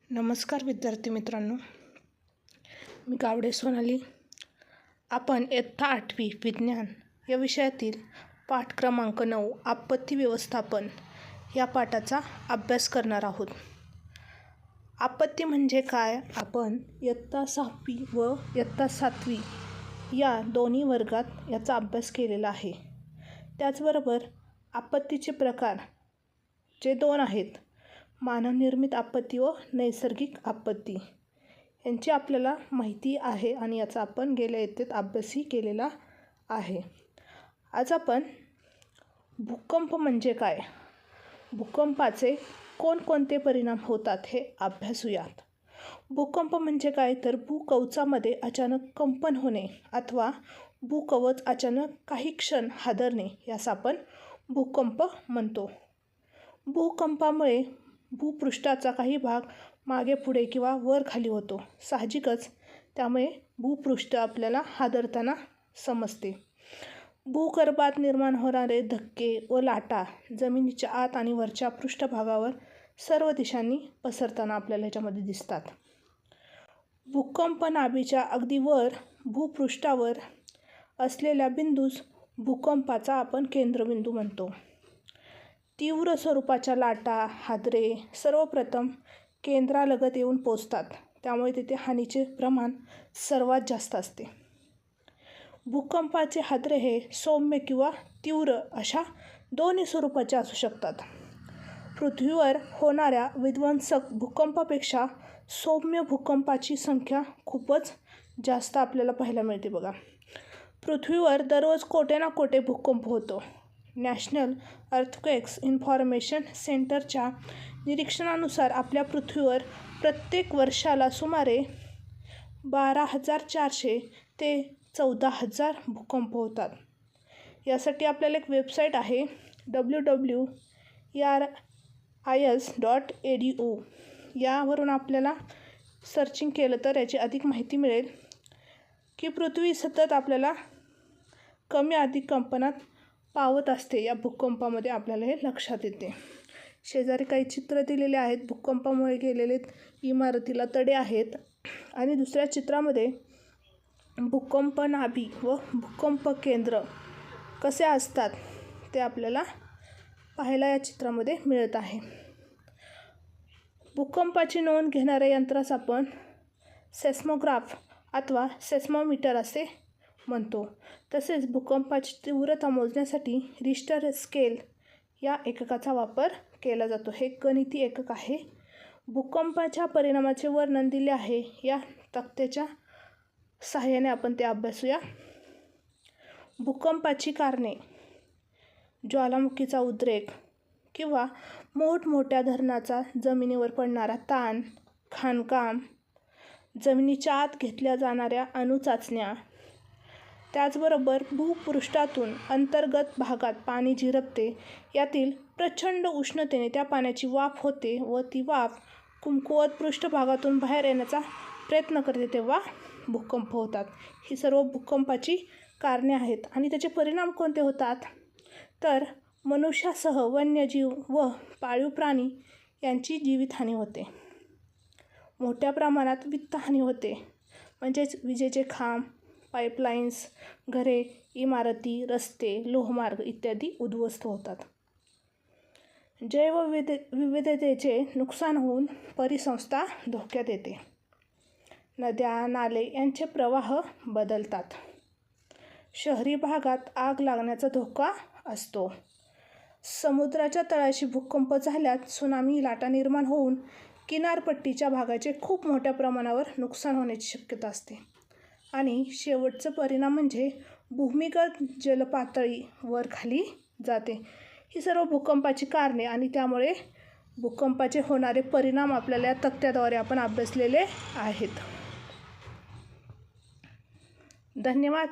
नमस्कार विद्यार्थी मित्रांनो, मी गावडे सोनाली. आपण इयत्ता 8वी विज्ञान या विषयातील पाठ क्रमांक 9 आपत्ती व्यवस्थापन या पाठाचा अभ्यास करणार आहोत. आपत्ती म्हणजे काय आपण इयत्ता 6वी व इयत्ता 7वी या दोन्ही वर्गात याचा अभ्यास केलेला आहे. त्याचबरोबर आपत्तीचे प्रकार जे 2 आहेत, मानवनिर्मित आपत्ती व नैसर्गिक आपत्ती, यांची आपल्याला माहिती आहे आणि याचा आपण गेल्या इयत्तेत अभ्यासही केलेला आहे. आज आपण भूकंप म्हणजे काय, भूकंपाचे कोणकोणते परिणाम होतात हे अभ्यासूयात. भूकंप म्हणजे काय तर भूकवचामध्ये अचानक कंपन होणे अथवा भूकवच अचानक काही क्षण हादरणे यास आपण भूकंप म्हणतो. भूकंपामुळे भूपृष्ठाचा काही भाग मागे पुढे किंवा वर खाली होतो. साहजिकच त्यामुळे भूपृष्ठ आपल्याला हादरताना समजते. भूगर्भात निर्माण होणारे धक्के व लाटा जमिनीच्या आत आणि वरच्या पृष्ठभागावर सर्व दिशांनी पसरताना आपल्याला याच्यामध्ये दिसतात. भूकंप नाभीच्या अगदी वर भूपृष्ठावर असलेल्या बिंदूस भूकंपाचा आपण केंद्रबिंदू म्हणतो. तीव्र स्वरूपाच्या लाटा, हादरे सर्वप्रथम केंद्रालगत येऊन पोचतात, त्यामुळे तिथे हानीचे प्रमाण सर्वात जास्त असते. भूकंपाचे हादरे हे सौम्य किंवा तीव्र अशा दोन्ही स्वरूपाचे असू शकतात. पृथ्वीवर होणाऱ्या विध्वंसक भूकंपापेक्षा सौम्य भूकंपाची संख्या खूपच जास्त आपल्याला पाहायला मिळते. बघा, पृथ्वीवर दररोज कोठे ना कोठे भूकंप होतो. नॅशनल अर्थक्वेक्स इन्फॉर्मेशन सेंटरच्या निरीक्षणानुसार आपल्या पृथ्वीवर प्रत्येक वर्षाला सुमारे 12,400 ते 14,000 भूकंप होतात. यासाठी आपल्याला एक वेबसाईट आहे www.eris.edu. यावरून आपल्याला सर्चिंग केलं तर याची अधिक माहिती मिळेल की पृथ्वी सतत आपल्याला कमी अधिक कंपनात पावत असते. या भूकंपामध्ये आपल्याला हे लक्षात येते. शेजारी काही चित्र दिलेले आहेत. भूकंपामुळे गेलेले इमारतीला तडे आहेत आणि दुसऱ्या चित्रामध्ये भूकंप नाभी व भूकंप केंद्र कसे असतात ते आपल्याला पाहायला या चित्रामध्ये मिळत आहे. भूकंपाची नोंद घेणाऱ्या यंत्रास आपण सेस्मोग्राफ अथवा सेस्मोमीटर असे म्हणतो. तसेच भूकंपाची तीव्रता मोजण्यासाठी रिश्टर स्केल या एककाचा वापर केला जातो. हे गणिती एकक आहे. भूकंपाच्या परिणामाचे वर्णन दिले आहे. या तक्त्याच्या सहाय्याने आपण ते अभ्यासूया. भूकंपाची कारणे: ज्वालामुखीचा उद्रेक किंवा मोठमोठ्या धरणाचा जमिनीवर पडणारा ताण, खाणकाम, जमिनीच्या आत घेतल्या जाणाऱ्या अणुचाचण्या, त्याचबरोबर भूपृष्ठातून अंतर्गत भागात पाणी झिरपते, यातील प्रचंड उष्णतेने त्या पाण्याची वाफ होते व ती वाफ कमकुवत पृष्ठभागातून बाहेर येण्याचा प्रयत्न करते, तेव्हा भूकंप होतात. ही सर्व भूकंपाची कारणे आहेत. आणि त्याचे परिणाम कोणते होतात तर मनुष्यासह वन्यजीव व पाळीव प्राणी यांची जीवितहानी होते. मोठ्या प्रमाणात वित्तहानी होते, म्हणजेच विजेचे खांब, पाईपलाईन्स, घरे, इमारती, रस्ते, लोहमार्ग इत्यादी उद्ध्वस्त होतात. जैवविविधतेचे नुकसान होऊन परिसंस्था धोक्यात येते. नद्या, नाले यांचे प्रवाह बदलतात. शहरी भागात आग लागण्याचा धोका असतो. समुद्राच्या तळाशी भूकंप झाल्यास त्सुनामी लाटा निर्माण होऊन किनारपट्टीच्या भागाचे खूप मोठ्या प्रमाणावर नुकसान होण्याची शक्यता असते. आणि शेवटचा परिणाम म्हणजे भूमिगत जलपातळी वर खाली जाते. ही सर्व भूकंपाची कारणे आणि त्यामुळे भूकंपाचे होणारे परिणाम आपल्याला या तक्त्याद्वारे आपण अभ्यासलेले आहेत. धन्यवाद.